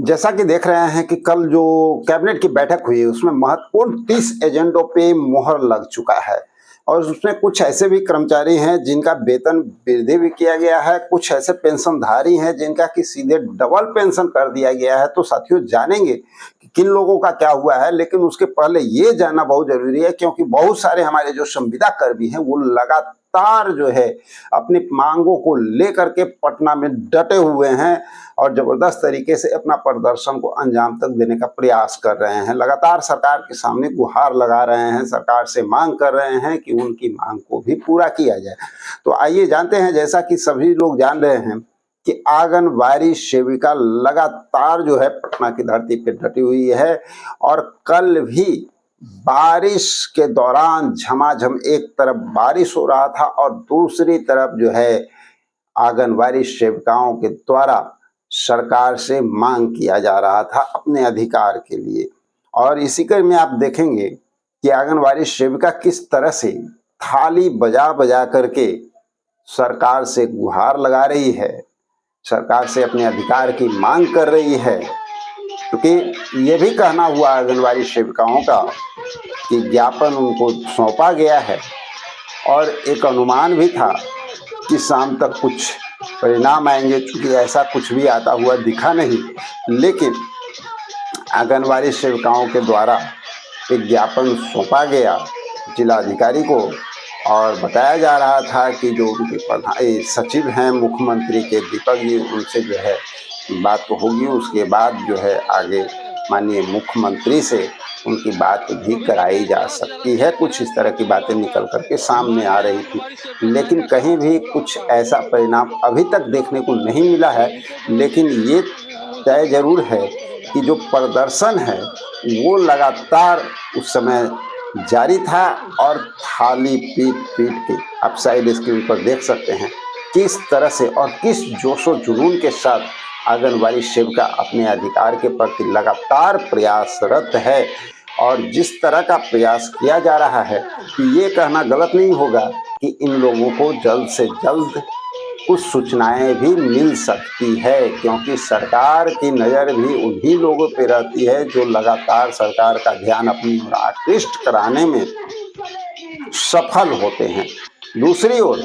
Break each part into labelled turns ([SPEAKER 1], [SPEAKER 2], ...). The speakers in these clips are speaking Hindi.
[SPEAKER 1] जैसा कि देख रहे हैं कि कल जो कैबिनेट की बैठक हुई उसमें महत्वपूर्ण 30 एजेंडों पे मुहर लग चुका है और उसमें कुछ ऐसे भी कर्मचारी हैं जिनका वेतन वृद्धि भी किया गया है, कुछ ऐसे पेंशनधारी हैं जिनका कि सीधे डबल पेंशन कर दिया गया है। तो साथियों जानेंगे कि किन लोगों का क्या हुआ है, लेकिन उसके पहले ये जानना बहुत जरूरी है क्योंकि बहुत सारे हमारे जो संविदा कर्मी हैं वो लगातार जो है अपनी मांगों को लेकर के पटना में डटे हुए हैं और जबरदस्त तरीके से अपना प्रदर्शन को अंजाम तक देने का प्रयास कर रहे हैं। लगातार सरकार के सामने गुहार लगा रहे हैं, सरकार से मांग कर रहे हैं कि उनकी मांग को भी पूरा किया जाए। तो आइए जानते हैं, जैसा कि सभी लोग जान रहे हैं कि आंगनबाड़ी सेविका लगातार जो है पटना की धरती पे डटी हुई है और कल भी बारिश के दौरान झमाझम एक तरफ बारिश हो रहा था और दूसरी तरफ जो है आंगनबाड़ी सेविकाओं के द्वारा सरकार से मांग किया जा रहा था अपने अधिकार के लिए। और इसी क्रम में आप देखेंगे कि आंगनबाड़ी सेविका किस तरह से थाली बजा बजा करके सरकार से गुहार लगा रही है, सरकार से अपने अधिकार की मांग कर रही है। क्योंकि ये भी कहना हुआ आंगनबाड़ी सेविकाओं का कि ज्ञापन उनको सौंपा गया है और एक अनुमान भी था कि शाम तक कुछ परिणाम आएंगे, चूंकि ऐसा कुछ भी आता हुआ दिखा नहीं। लेकिन आंगनबाड़ी सेविकाओं के द्वारा एक ज्ञापन सौंपा गया जिलाधिकारी को और बताया जा रहा था कि जो उनके सचिव हैं मुख्यमंत्री के दीपक जी, उनसे जो है बात तो होगी, उसके बाद जो है आगे माननीय मुख्यमंत्री से उनकी बात भी कराई जा सकती है। कुछ इस तरह की बातें निकल करके सामने आ रही थी, लेकिन कहीं भी कुछ ऐसा परिणाम अभी तक देखने को नहीं मिला है। लेकिन ये तय जरूर है कि जो प्रदर्शन है वो लगातार उस समय जारी था और थाली पीट पीट के आप साइड स्क्रीन पर देख सकते हैं किस तरह से और किस जोशो जुनून के साथ आंगनबाड़ी सेविका अपने अधिकार के प्रति लगातार प्रयासरत है। और जिस तरह का प्रयास किया जा रहा है कि ये कहना गलत नहीं होगा कि इन लोगों को जल्द से जल्द कुछ सूचनाएं भी मिल सकती है, क्योंकि सरकार की नज़र भी उन्हीं लोगों पे रहती है जो लगातार सरकार का ध्यान अपनी ओर आकृष्ट कराने में सफल होते हैं। दूसरी ओर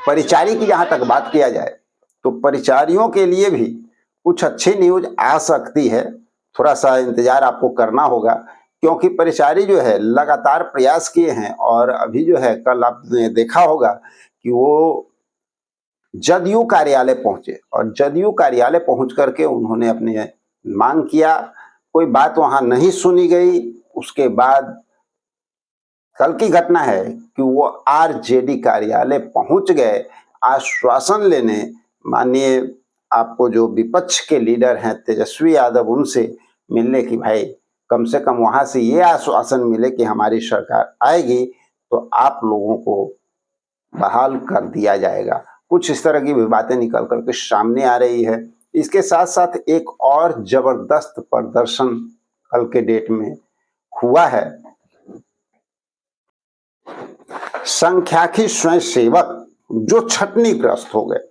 [SPEAKER 1] परिचारी की जहाँ तक बात किया जाए तो परिचारियों के लिए भी कुछ अच्छी न्यूज आ सकती है। थोड़ा सा इंतजार आपको करना होगा क्योंकि परिचारी जो है लगातार प्रयास किए हैं और अभी जो है कल आपने देखा होगा कि वो जदयू कार्यालय पहुंचे और जदयू कार्यालय पहुंच करके उन्होंने अपने मांग किया। कोई बात वहां नहीं सुनी गई। उसके बाद कल की घटना है कि वो आरजेडी कार्यालय पहुंच गए आश्वासन लेने। माननीय आपको जो विपक्ष के लीडर हैं तेजस्वी यादव, उनसे मिलने की भाई कम से कम वहां से ये आश्वासन मिले कि हमारी सरकार आएगी तो आप लोगों को बहाल कर दिया जाएगा। कुछ इस तरह की भी बातें निकल करके सामने आ रही है। इसके साथ साथ एक और जबरदस्त प्रदर्शन कल के डेट में हुआ है। संख्याकी स्वयंसेवक जो छटनीग्रस्त हो गए,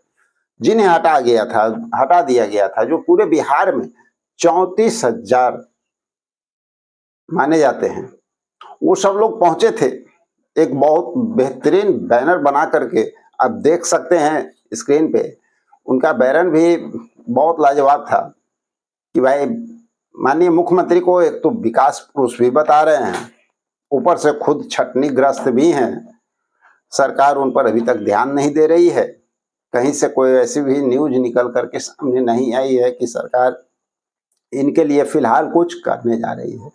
[SPEAKER 1] जिन्हें हटा दिया गया था, जो पूरे बिहार में 34,000 माने जाते हैं, वो सब लोग पहुंचे थे। एक बहुत बेहतरीन बैनर बना करके आप देख सकते हैं स्क्रीन पे। उनका बैनर भी बहुत लाजवाब था कि भाई माननीय मुख्यमंत्री को एक तो विकास पुरुष भी बता रहे हैं, ऊपर से खुद छटनीग्रस्त भी हैं। सरकार उन पर अभी तक ध्यान नहीं दे रही है। कहीं से कोई ऐसी भी न्यूज निकल करके सामने नहीं आई है कि सरकार इनके लिए फिलहाल कुछ करने जा रही है।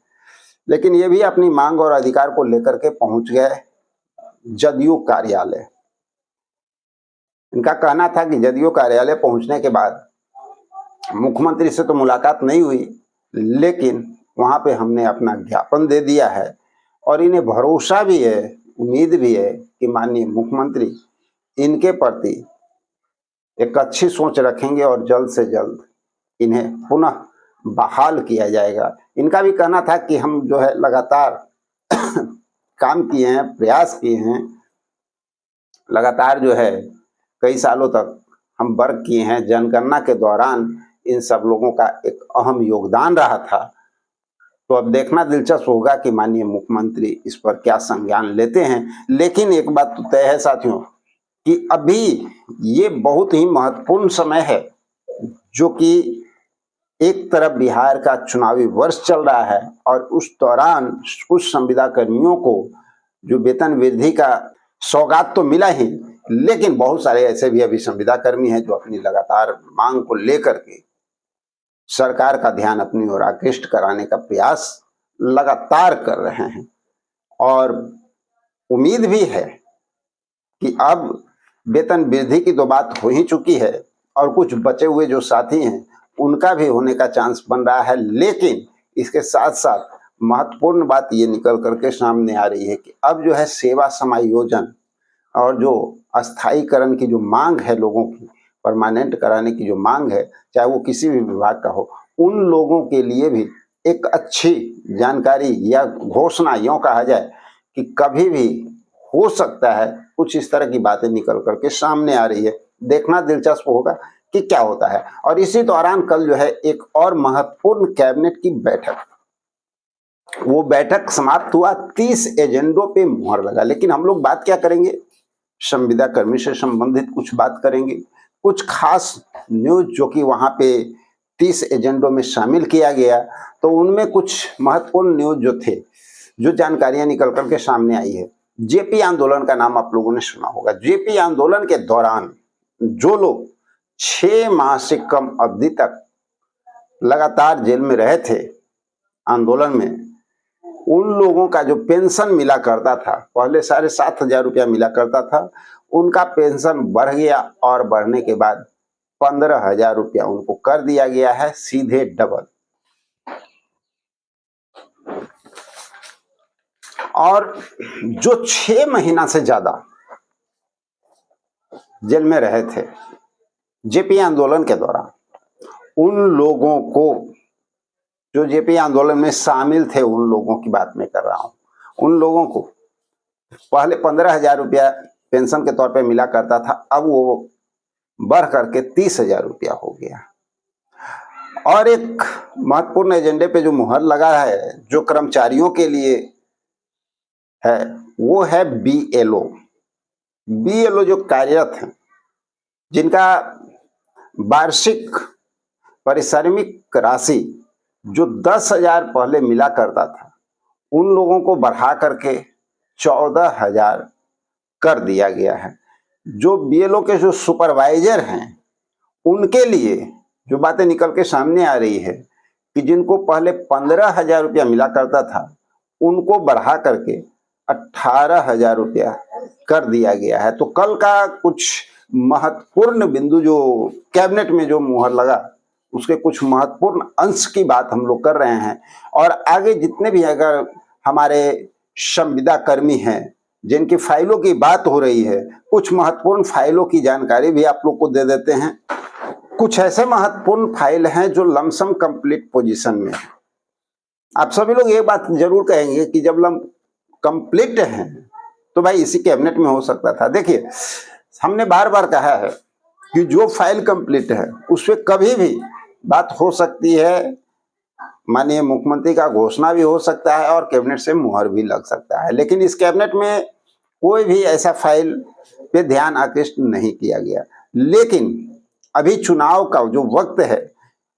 [SPEAKER 1] लेकिन ये भी अपनी मांग और अधिकार को लेकर के पहुंच गए जदयू कार्यालय। इनका कहना था कि जदयू कार्यालय पहुंचने के बाद मुख्यमंत्री से तो मुलाकात नहीं हुई, लेकिन वहां पे हमने अपना ज्ञापन दे दिया है और इन्हें भरोसा भी है, उम्मीद भी है कि माननीय मुख्यमंत्री इनके प्रति एक अच्छी सोच रखेंगे और जल्द से जल्द इन्हें पुनः बहाल किया जाएगा। इनका भी कहना था कि हम जो है लगातार काम किए हैं, प्रयास किए हैं, लगातार जो है कई सालों तक हम वर्क किए हैं। जनगणना के दौरान इन सब लोगों का एक अहम योगदान रहा था। तो अब देखना दिलचस्प होगा कि माननीय मुख्यमंत्री इस पर क्या संज्ञान लेते हैं। लेकिन एक बात तो तय है साथियों कि अभी ये बहुत ही महत्वपूर्ण समय है, जो कि एक तरफ बिहार का चुनावी वर्ष चल रहा है और उस दौरान कुछ संविदा कर्मियों को जो वेतन वृद्धि का सौगात तो मिला ही, लेकिन बहुत सारे ऐसे भी अभी संविदा कर्मी हैं जो अपनी लगातार मांग को लेकर के सरकार का ध्यान अपनी ओर आकृष्ट कराने का प्रयास लगातार कर रहे हैं। और उम्मीद भी है कि अब वेतन वृद्धि की तो बात हो ही चुकी है और कुछ बचे हुए जो साथी हैं उनका भी होने का चांस बन रहा है। लेकिन इसके साथ साथ महत्वपूर्ण बात ये निकल करके सामने आ रही है कि अब जो है सेवा समायोजन और जो अस्थायीकरण की जो मांग है, लोगों की परमानेंट कराने की जो मांग है, चाहे वो किसी भी विभाग का हो, उन लोगों के लिए भी एक अच्छी जानकारी या घोषणा यूँ कहा जाए कि कभी भी हो सकता है कुछ इस तरह की बातें निकल करके सामने आ रही है। देखना दिलचस्प होगा कि क्या होता है। और इसी दौरान कल जो है एक और महत्वपूर्ण कैबिनेट की बैठक, वो बैठक समाप्त हुआ, 30 एजेंडों पे मुहर लगा। लेकिन हम लोग बात क्या करेंगे, संविदा कर्मी से संबंधित कुछ बात करेंगे, कुछ खास न्यूज जो कि वहां पे 30 एजेंडों में शामिल किया गया, तो उनमें कुछ महत्वपूर्ण न्यूज जो थे, जो जानकारियां निकल करके सामने आई है। जेपी आंदोलन का नाम आप लोगों ने सुना होगा। जेपी आंदोलन के दौरान जो लोग 6 माह से कम अवधि तक लगातार जेल में रहे थे आंदोलन में, उन लोगों का जो पेंशन मिला करता था, पहले 7,500 रुपया मिला करता था, उनका पेंशन बढ़ गया और बढ़ने के बाद 15,000 रुपया उनको कर दिया गया है, सीधे डबल। और जो 6 महीना से ज्यादा जेल में रहे थे जेपी आंदोलन के दौरान, उन लोगों को, जो जेपी आंदोलन में शामिल थे, उन लोगों की बात मैं कर रहा हूं, उन लोगों को पहले 15,000 रुपया पेंशन के तौर पे मिला करता था, अब वो बढ़ करके 30,000 रुपया हो गया। और एक महत्वपूर्ण एजेंडे पे जो मुहर लगा है, जो कर्मचारियों के लिए है, वो है बीएलओ। बीएलओ जो कार्यरत हैं, जिनका वार्षिक पारिश्रमिक राशि जो 10,000 पहले मिला करता था, उन लोगों को बढ़ा करके 14,000 कर दिया गया है। जो बीएलओ के जो सुपरवाइजर हैं, उनके लिए जो बातें निकल के सामने आ रही है कि जिनको पहले 15,000 रुपया मिला करता था, उनको बढ़ा करके 18,000 रुपया कर दिया गया है। तो कल का कुछ महत्वपूर्ण बिंदु जो कैबिनेट में जो मुहर लगा, उसके कुछ महत्वपूर्ण अंश की बात हम लोग कर रहे हैं। और आगे जितने भी अगर हमारे संविदा कर्मी हैं जिनकी फाइलों की बात हो रही है, कुछ महत्वपूर्ण फाइलों की जानकारी भी आप लोग को दे देते हैं। कुछ ऐसे महत्वपूर्ण फाइल हैं जो लमसम कंप्लीट पोजीशन में है। आप सभी लोग ये बात जरूर कहेंगे कि जब लम कंप्लीट है तो भाई इसी कैबिनेट में हो सकता था। देखिए, हमने बार बार कहा है कि जो फाइल कंप्लीट है उस पर कभी भी बात हो सकती है, माननीय मुख्यमंत्री का घोषणा भी हो सकता है और कैबिनेट से मुहर भी लग सकता है। लेकिन इस कैबिनेट में कोई भी ऐसा फाइल पे ध्यान आकृष्ट नहीं किया गया। लेकिन अभी चुनाव का जो वक्त है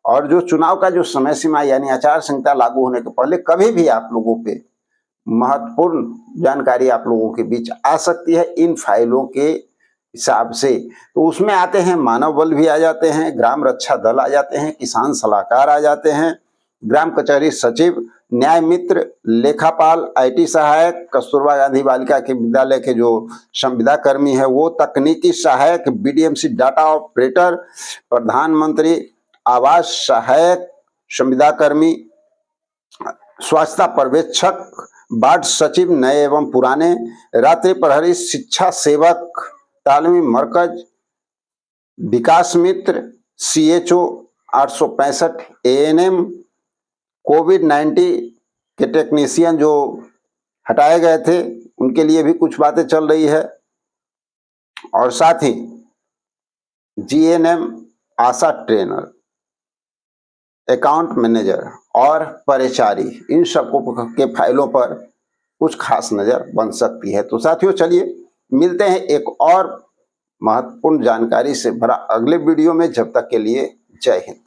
[SPEAKER 1] और जो चुनाव का जो समय सीमा यानी आचार संहिता लागू होने के पहले कभी भी आप लोगों पे महत्वपूर्ण जानकारी आप लोगों के बीच आ सकती है इन फाइलों के हिसाब से। तो उसमें आते हैं मानव बल भी आ जाते हैं, ग्राम रक्षा दल आ जाते हैं, किसान सलाहकार आ जाते हैं, ग्राम कचहरी सचिव, न्याय मित्र, लेखापाल, आईटी सहायक, कस्तूरबा गांधी बालिका के विद्यालय के जो संविदा कर्मी है वो, तकनीकी सहायक, बीडीएमसी डाटा ऑपरेटर, प्रधानमंत्री आवास सहायक संविदा कर्मी, स्वच्छता पर्यवेक्षक, वार्ड सचिव नए एवं पुराने, रात्रि प्रहरी, शिक्षा सेवक, तालीमी मरकज, विकास मित्र, सीएचओ 865, एएनएम, कोविड-19 के टेक्नीशियन जो हटाए गए थे उनके लिए भी कुछ बातें चल रही है। और साथ ही जीएनएम, आशा ट्रेनर, अकाउंट मैनेजर और परिचारी, इन सबको के फाइलों पर कुछ खास नज़र बन सकती है। तो साथियों चलिए मिलते हैं एक और महत्वपूर्ण जानकारी से भरा अगले वीडियो में। जब तक के लिए जय हिंद।